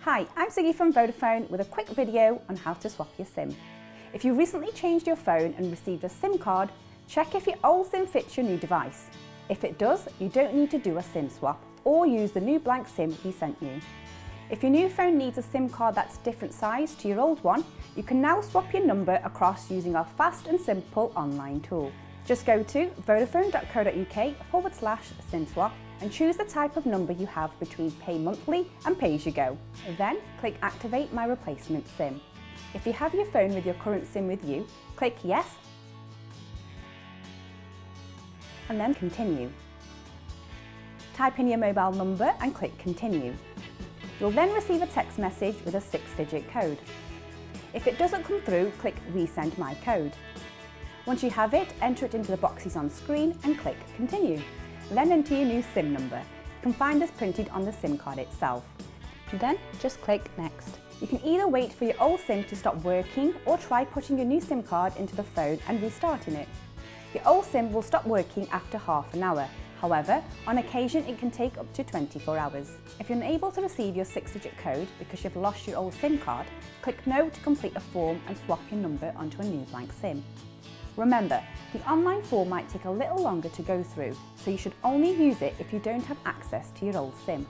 Hi, I'm Sukhi from Vodafone with a quick video on how to swap your SIM. If you recently changed your phone and received a SIM card, check if your old SIM fits your new device. If it does, you don't need to do a SIM swap or use the new blank SIM we sent you. If your new phone needs a SIM card that's different size to your old one, you can now swap your number across using our fast and simple online tool. Just go to vodafone.co.uk/SIM swap and choose the type of number you have between pay monthly and pay as you go. Then click Activate My Replacement SIM. If you have your phone with your current SIM with you, click Yes and then Continue. Type in your mobile number and click Continue. You'll then receive a text message with a 6-digit code. If it doesn't come through, click Resend My Code. Once you have it, enter it into the boxes on screen and click Continue. Then enter your new SIM number. You can find this printed on the SIM card itself. Then just click Next. You can either wait for your old SIM to stop working or try putting your new SIM card into the phone and restarting it. Your old SIM will stop working after half an hour. However, on occasion it can take up to 24 hours. If you're unable to receive your 6-digit code because you've lost your old SIM card, click No to complete a form and swap your number onto a new blank SIM. Remember, the online form might take a little longer to go through, so you should only use it if you don't have access to your old SIM.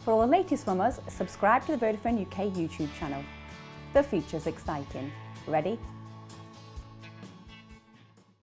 For all the latest from us, subscribe to the Vodafone UK YouTube channel. The future's exciting. Ready?